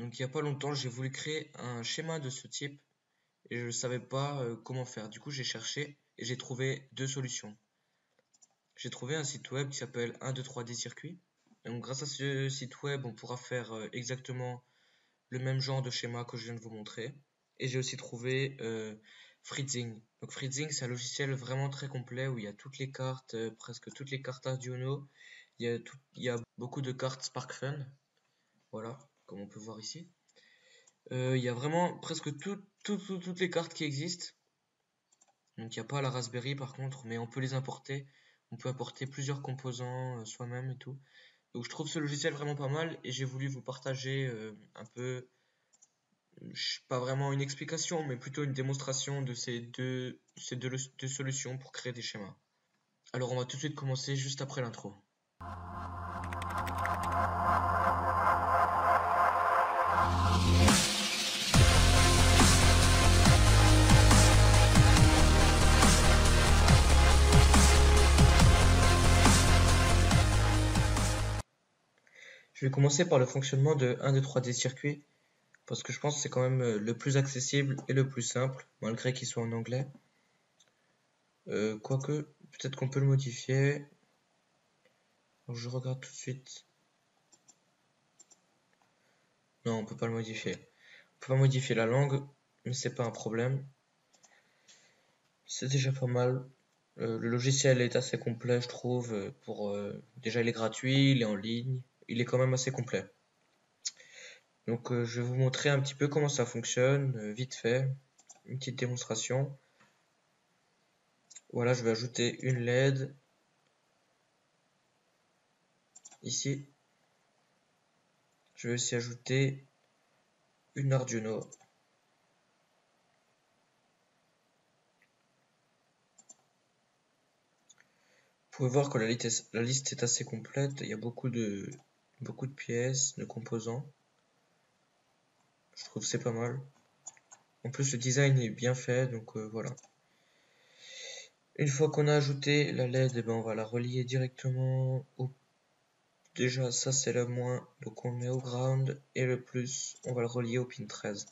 Donc il n'y a pas longtemps, j'ai voulu créer un schéma de ce type et je ne savais pas comment faire. Du coup, j'ai cherché et j'ai trouvé deux solutions. J'ai trouvé un site web qui s'appelle 123D Circuit. Donc grâce à ce site web, on pourra faire exactement le même genre de schéma que je viens de vous montrer. Et j'ai aussi trouvé Fritzing. Donc Fritzing, c'est un logiciel vraiment très complet où il y a toutes les cartes, presque toutes les cartes Arduino. Il y a beaucoup de cartes SparkFun. Voilà, comme on peut voir ici. Il y a vraiment presque toutes les cartes qui existent. Donc il n'y a pas la Raspberry par contre, mais on peut les importer. On peut apporter plusieurs composants soi-même et tout. Donc je trouve ce logiciel vraiment pas mal et j'ai voulu vous partager un peu, pas vraiment une explication, mais plutôt une démonstration de deux solutions pour créer des schémas. Alors on va tout de suite commencer juste après l'intro. Je vais commencer par le fonctionnement de 123D Circuit, parce que je pense que c'est quand même le plus accessible et le plus simple, malgré qu'il soit en anglais. Quoique, peut-être qu'on peut le modifier. Alors, je regarde tout de suite. Non, on peut pas le modifier. On peut pas modifier la langue, mais c'est pas un problème. C'est déjà pas mal. Le logiciel est assez complet, je trouve. Déjà, il est gratuit, il est en ligne. Il est quand même assez complet. Donc, je vais vous montrer un petit peu comment ça fonctionne, vite fait. Une petite démonstration. Voilà, je vais ajouter une LED ici. Je vais aussi ajouter une Arduino. Vous pouvez voir que la liste est assez complète. Il y a beaucoup de pièces, de composants. Je trouve que c'est pas mal. En plus, le design est bien fait, donc voilà. Une fois qu'on a ajouté la LED, eh ben, on va la relier directement au... Déjà, ça c'est le moins, donc on le met au ground, et le plus, on va le relier au pin 13.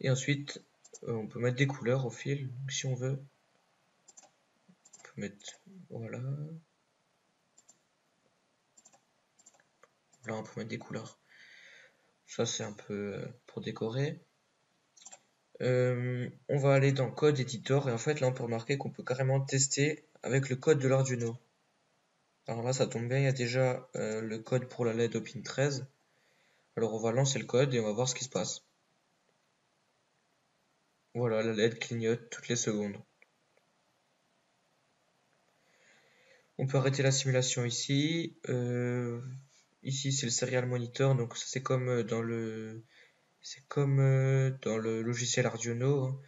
Et ensuite, on peut mettre des couleurs au fil, si on veut. On peut mettre... Voilà. Là, on peut mettre des couleurs. Ça, c'est un peu pour décorer. On va aller dans Code Editor, et en fait, là, on peut remarquer qu'on peut carrément tester avec le code de l'Arduino. Alors là, ça tombe bien, il y a déjà le code pour la LED au pin 13. Alors on va lancer le code et on va voir ce qui se passe. Voilà, la LED clignote toutes les secondes. On peut arrêter la simulation ici. Ici c'est le serial monitor, donc c'est comme dans le logiciel Arduino, hein.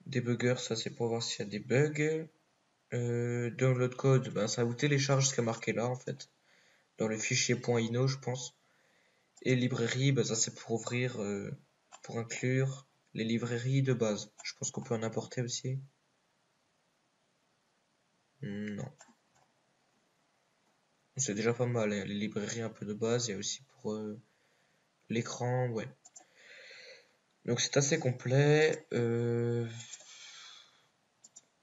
Debugger, ça c'est pour voir s'il y a des bugs. Download code, ben, ça vous télécharge ce qui est marqué là en fait, dans le fichier .ino je pense. Et librairie, ben, ça c'est pour ouvrir, pour inclure les librairies de base. Je pense qu'on peut en importer aussi. Non. C'est déjà pas mal, hein. Les librairies un peu de base, il y a aussi pour l'écran, ouais. Donc c'est assez complet.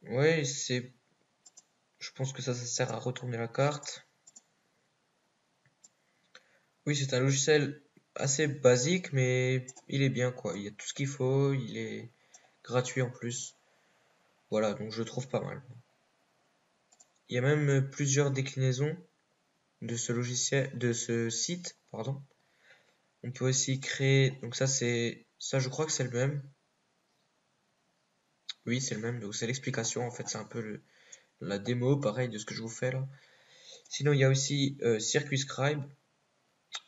Ouais, je pense que ça sert à retourner la carte. Oui, c'est un logiciel assez basique, mais il est bien quoi. Il y a tout ce qu'il faut, il est gratuit en plus. Voilà, donc je le trouve pas mal. Il y a même plusieurs déclinaisons de ce logiciel, de ce site, pardon. On peut aussi créer, donc ça je crois que c'est le même. Oui, c'est le même, donc c'est l'explication, en fait, c'est un peu la démo, pareil, de ce que je vous fais là. Sinon, il y a aussi Circuit Scribe,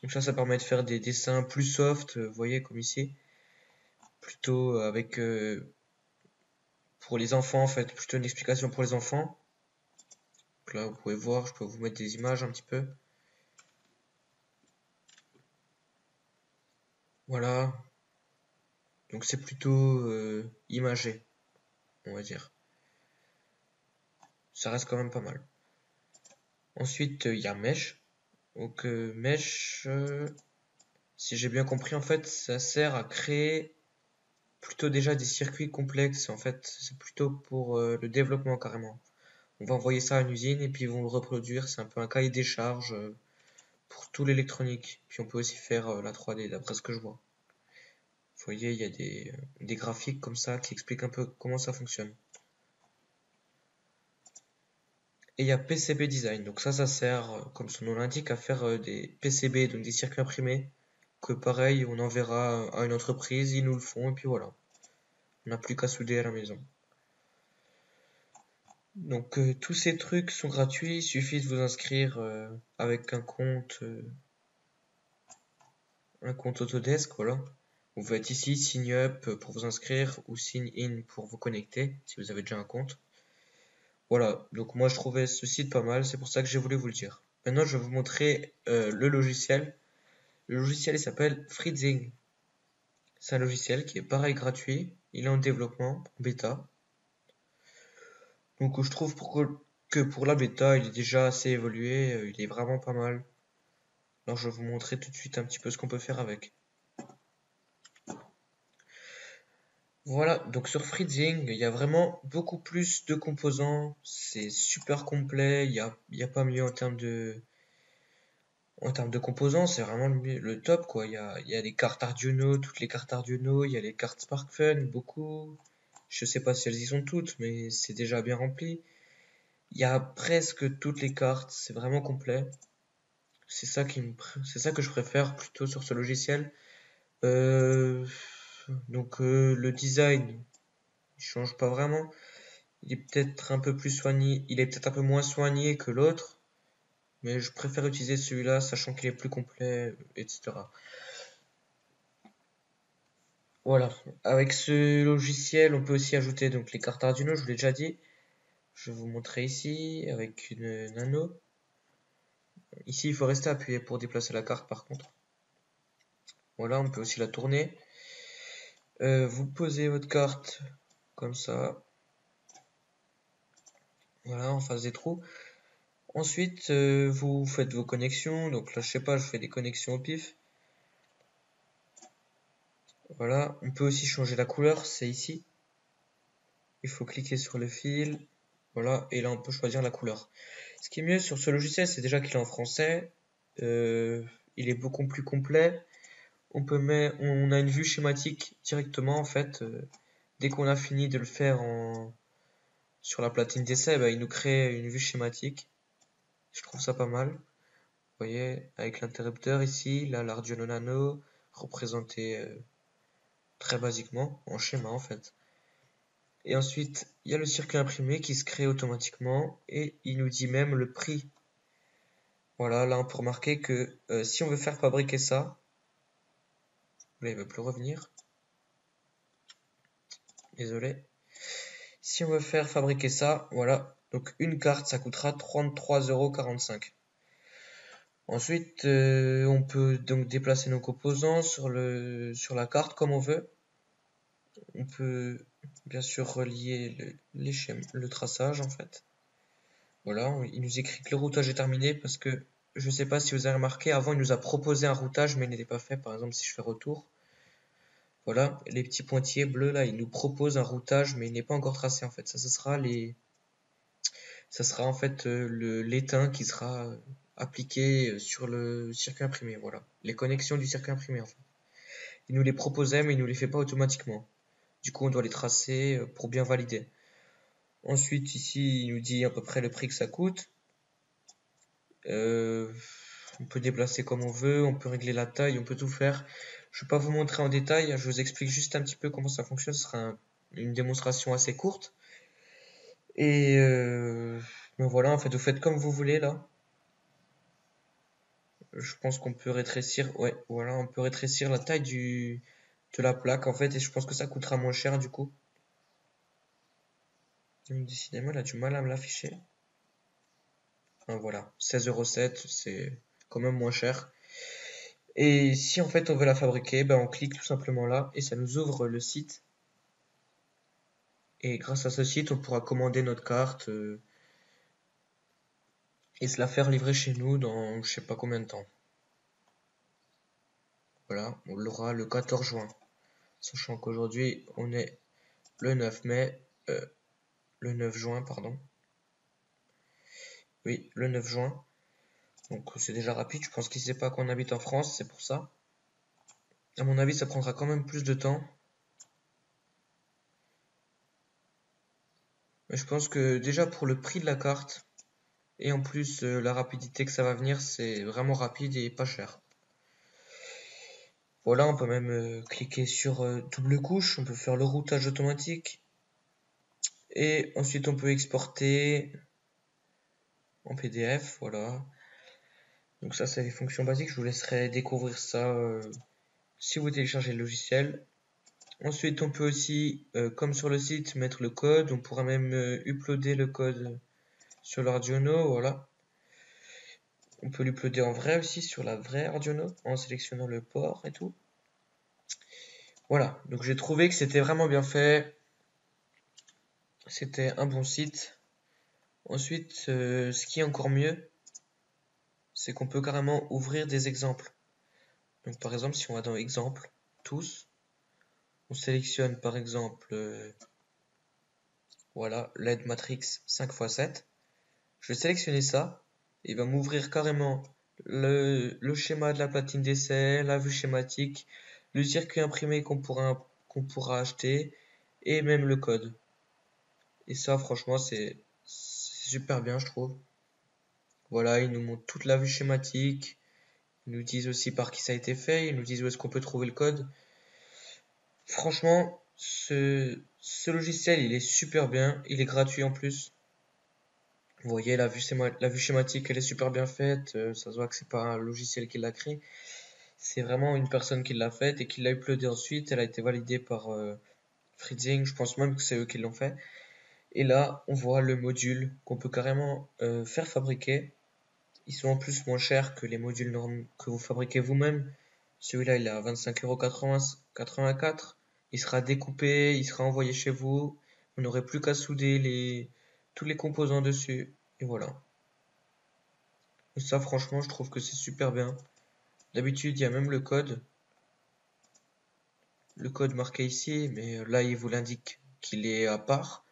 donc ça permet de faire des dessins plus soft, vous voyez, comme ici, plutôt avec, pour les enfants, en fait, plutôt une explication pour les enfants. Donc là, vous pouvez voir, je peux vous mettre des images un petit peu. Voilà, donc c'est plutôt imagé, on va dire. Ça reste quand même pas mal. Ensuite, il y a Mesh. Donc Mesh, Si j'ai bien compris, en fait, ça sert à créer plutôt déjà des circuits complexes. En fait, c'est plutôt pour le développement carrément. On va envoyer ça à une usine et puis ils vont le reproduire. C'est un peu un cahier des charges pour tout l'électronique. Puis on peut aussi faire la 3D d'après ce que je vois. Vous voyez, il y a des graphiques comme ça qui expliquent un peu comment ça fonctionne. Et il y a PCB Design. Donc ça sert, comme son nom l'indique, à faire des PCB, donc des circuits imprimés. Que pareil, on enverra à une entreprise, ils nous le font et puis voilà. On n'a plus qu'à souder à la maison. Donc tous ces trucs sont gratuits, il suffit de vous inscrire avec un compte Autodesk, voilà. Vous faites ici Sign Up pour vous inscrire ou Sign In pour vous connecter si vous avez déjà un compte. Voilà, donc moi je trouvais ce site pas mal, c'est pour ça que j'ai voulu vous le dire. Maintenant je vais vous montrer le logiciel. Le logiciel il s'appelle Freezing. C'est un logiciel qui est pareil gratuit, il est en développement, en bêta. Donc je trouve que pour la bêta il est déjà assez évolué, il est vraiment pas mal. Alors je vais vous montrer tout de suite un petit peu ce qu'on peut faire avec. Voilà, donc sur Freezing, il y a vraiment beaucoup plus de composants, c'est super complet, il y a pas mieux en termes de composants, c'est vraiment le top quoi. Il y a les cartes Arduino, toutes les cartes Arduino, il y a les cartes SparkFun, beaucoup. Je sais pas si elles y sont toutes, mais c'est déjà bien rempli. Il y a presque toutes les cartes, c'est vraiment complet. C'est ça que je préfère plutôt sur ce logiciel. Euh, le design, il change pas vraiment. Il est peut-être un peu plus soigné, il est peut-être un peu moins soigné que l'autre, mais je préfère utiliser celui-là, sachant qu'il est plus complet, etc. Voilà. Avec ce logiciel, on peut aussi ajouter donc les cartes Arduino, je vous l'ai déjà dit. Je vais vous montrer ici avec une nano. Ici, il faut rester appuyé pour déplacer la carte par contre. Voilà, on peut aussi la tourner. Vous posez votre carte comme ça. Voilà, en face des trous. Ensuite, vous faites vos connexions. Donc là, je sais pas, je fais des connexions au pif. Voilà, on peut aussi changer la couleur, c'est ici. Il faut cliquer sur le fil. Voilà, et là, on peut choisir la couleur. Ce qui est mieux sur ce logiciel, c'est déjà qu'il est en français. Euh, il est beaucoup plus complet. On a une vue schématique directement en fait. Dès qu'on a fini de le faire sur la platine d'essai, bah, il nous crée une vue schématique. Je trouve ça pas mal. Vous voyez, avec l'interrupteur ici, là l'Arduino Nano, représenté très basiquement, en schéma en fait. Et ensuite, il y a le circuit imprimé qui se crée automatiquement et il nous dit même le prix. Voilà, là on peut remarquer que si on veut faire fabriquer ça, là il ne veut plus revenir, désolé. Si on veut faire fabriquer ça, voilà, donc une carte ça coûtera 33,45 €. Ensuite, on peut donc déplacer nos composants sur la carte comme on veut. On peut bien sûr relier le traçage en fait. Voilà, il nous écrit que le routage est terminé parce que je ne sais pas si vous avez remarqué, avant il nous a proposé un routage mais il n'était pas fait. Par exemple, si je fais retour, voilà, les petits pointillés bleus là, il nous propose un routage mais il n'est pas encore tracé en fait. Ça sera en fait l'étain qui sera appliqué sur le circuit imprimé. Voilà, les connexions du circuit imprimé en fait. Il nous les proposait mais il nous les fait pas automatiquement. Du coup, on doit les tracer pour bien valider. Ensuite, ici, il nous dit à peu près le prix que ça coûte. On peut déplacer comme on veut, on peut régler la taille, on peut tout faire. Je ne vais pas vous montrer en détail, je vous explique juste un petit peu comment ça fonctionne. Ce sera une démonstration assez courte. Et ben voilà, en fait, vous faites comme vous voulez là. Je pense qu'on peut rétrécir, ouais, voilà, on peut rétrécir la taille de la plaque en fait, et je pense que ça coûtera moins cher du coup. Décidément, il a du mal à me l'afficher. Voilà, 16,07 €, c'est quand même moins cher. Et si en fait on veut la fabriquer, ben on clique tout simplement là et ça nous ouvre le site. Et grâce à ce site, on pourra commander notre carte et se la faire livrer chez nous dans je sais pas combien de temps. Voilà, on l'aura le 14 juin. Sachant qu'aujourd'hui, on est le 9 mai, le 9 juin, pardon. Oui, le 9 juin. Donc c'est déjà rapide, je pense qu'il ne sait pas qu'on habite en France, c'est pour ça. À mon avis, ça prendra quand même plus de temps. Mais je pense que déjà pour le prix de la carte, et en plus la rapidité que ça va venir, c'est vraiment rapide et pas cher. Voilà, on peut même cliquer sur double couche, on peut faire le routage automatique. Et ensuite on peut exporter en PDF, voilà. Donc ça c'est les fonctions basiques, je vous laisserai découvrir ça si vous téléchargez le logiciel. Ensuite on peut aussi, comme sur le site, mettre le code, on pourra même uploader le code sur l'Arduino, voilà. On peut l'uploader en vrai aussi sur la vraie Arduino en sélectionnant le port et tout. Voilà, donc j'ai trouvé que c'était vraiment bien fait. C'était un bon site. Ensuite, ce qui est encore mieux, c'est qu'on peut carrément ouvrir des exemples. Donc par exemple, si on va dans exemple, tous, on sélectionne par exemple, voilà, LED Matrix 5x7. Je vais sélectionner ça. Il va m'ouvrir carrément le schéma de la platine d'essai, la vue schématique, le circuit imprimé qu'on pourra acheter et même le code. Et ça, franchement, c'est super bien, je trouve. Voilà, ils nous montrent toute la vue schématique. Ils nous disent aussi par qui ça a été fait. Ils nous disent où est-ce qu'on peut trouver le code. Franchement, ce logiciel, il est super bien. Il est gratuit en plus. Vous voyez, la vue schématique, elle est super bien faite. Ça se voit que c'est pas un logiciel qui l'a créé. C'est vraiment une personne qui l'a faite et qui l'a uploadé ensuite. Elle a été validée par Fritzing. Je pense même que c'est eux qui l'ont fait. Et là, on voit le module qu'on peut carrément faire fabriquer. Ils sont en plus moins chers que les modules que vous fabriquez vous-même. Celui-là, il est à 25,84 €. Il sera découpé, il sera envoyé chez vous. Vous n'aurez plus qu'à souder tous les composants dessus. Et voilà. Et ça, franchement, je trouve que c'est super bien. D'habitude, il y a même le code. Le code marqué ici, mais là, il vous l'indique qu'il est à part.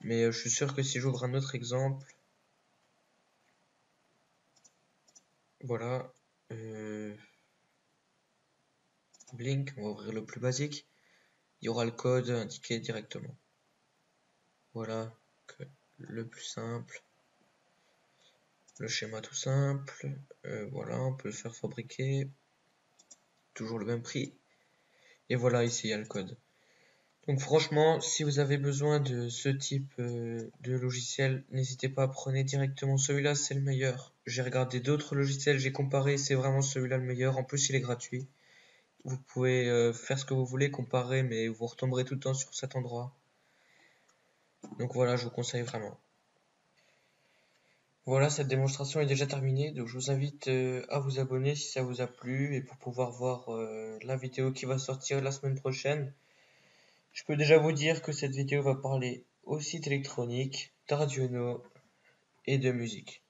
Mais je suis sûr que si j'ouvre un autre exemple, voilà, Blink, on va ouvrir le plus basique. Il y aura le code indiqué directement. Voilà, le plus simple. Le schéma tout simple. Voilà, on peut le faire fabriquer. Toujours le même prix. Et voilà, ici il y a le code. Donc franchement, si vous avez besoin de ce type de logiciel, n'hésitez pas, prenez directement celui-là, c'est le meilleur. J'ai regardé d'autres logiciels, j'ai comparé, c'est vraiment celui-là le meilleur. En plus, il est gratuit. Vous pouvez faire ce que vous voulez, comparer, mais vous retomberez tout le temps sur cet endroit. Donc voilà, je vous conseille vraiment. Voilà, cette démonstration est déjà terminée, donc je vous invite à vous abonner si ça vous a plu et pour pouvoir voir la vidéo qui va sortir la semaine prochaine. Je peux déjà vous dire que cette vidéo va parler aussi d'électronique, d'Arduino et de musique.